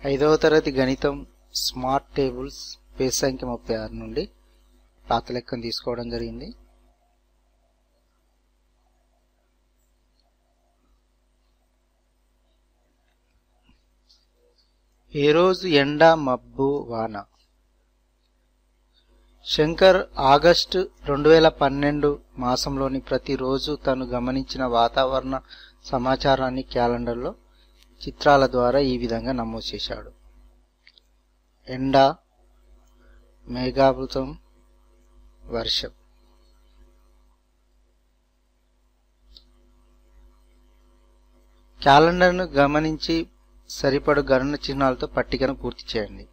ఐదవ తరగతి గణితం స్మార్ట్ టేబుల్స్ పేజ్ సంఖ్య 36 నుండి పాత లెక్కను తీసుకోవడం జరిగింది. ఏ రోజు ఎండ మబ్బు వాన. శంకర్ ఆగస్టు 2012 మాసంలోని ప్రతిరోజు తను గమనించిన వాతావరణ సమాచారాన్ని క్యాలెండర్లో చిత్రాల ద్వారా ఈ విధంగా నమోదు చేశాడు. ఎండ, మేఘావృతం, వర్షం. క్యాలెండర్ను గమనించి సరిపడు గణన చిహ్నాలతో పట్టికను పూర్తి చేయండి.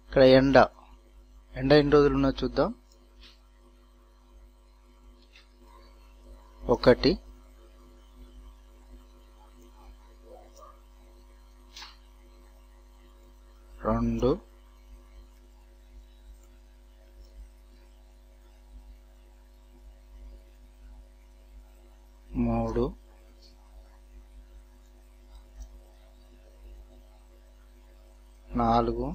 ఇక్కడ ఎండ ఎన్ని రోజులు ఉన్నదో చూద్దాం. 1 2 3 4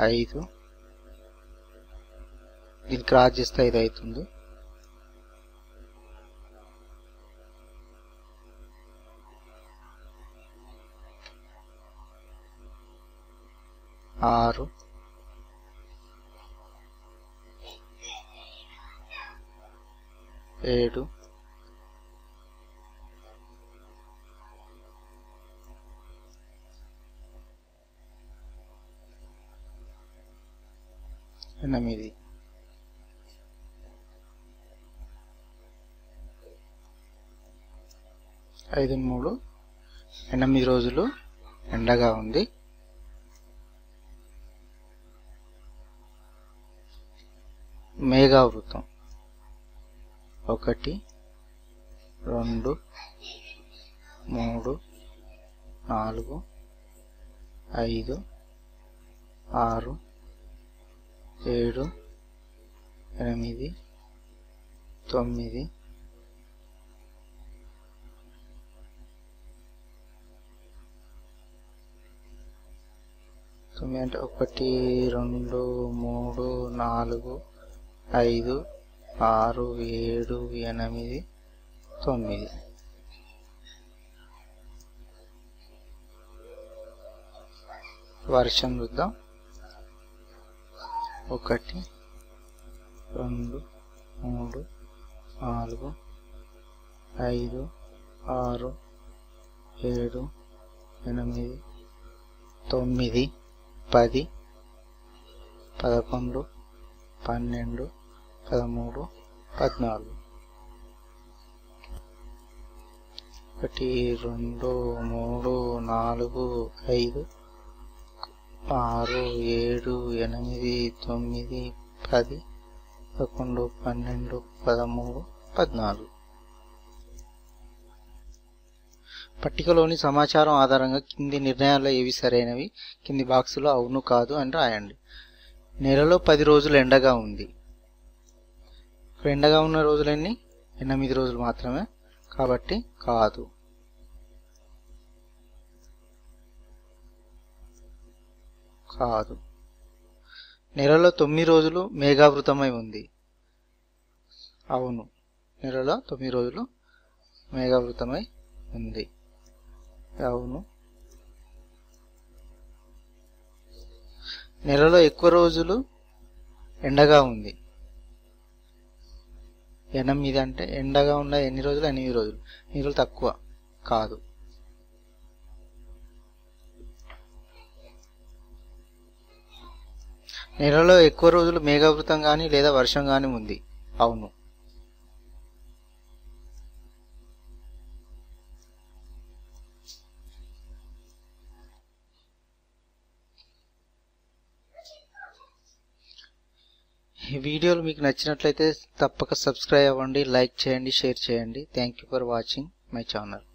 5. ఇది క్రాస్ చేస్తే 5 అవుతుంది. 6 7 8 5 3 8 రోజులు ఎండగా ఉంది. మేఘావృతం 1 2 3 4 5 6 7 8 9 అంటే 1 2 3 4 5 6 7 8 9. వర్షం చూద్దాం. 1 2 3 4 5 6 7 8 9 10 11 12 13 14. 1 2 3 4 5 6 7 8 9 10 11 12 13 14. పట్టికలోని సమాచారం ఆధారంగా కింది నిర్ణయాల్లో ఏవి సరైనవి కింది బాక్సులో అవును కాదు అని రాయండి. నెలలో 10 రోజులు ఎండగా ఉంది. ఇక్కడ ఎండగా ఉన్న రోజులన్నీ 8 రోజులు మాత్రమే, కాబట్టి కాదు. కాదు. నెలలో 9 రోజులు మేఘావృతమై ఉంది. అవును, నెలలో 9 రోజులు మేఘావృతమై ఉంది. అవును. నెలలో ఎక్కువ రోజులు ఎండగా ఉంది. 8 అంటే ఎండగా ఉన్న ఎన్ని రోజులు? 8 రోజులు. 8 రోజులు తక్కువ. కాదు. నెలలో ఎక్కువ రోజులు మేఘావృతం కానీ లేదా వర్షం కానీ ఉంది. అవును. ఈ వీడియోలు మీకు నచ్చినట్లయితే తప్పక సబ్స్క్రైబ్ అవ్వండి, లైక్ చేయండి, షేర్ చేయండి. Thank you for watching my channel.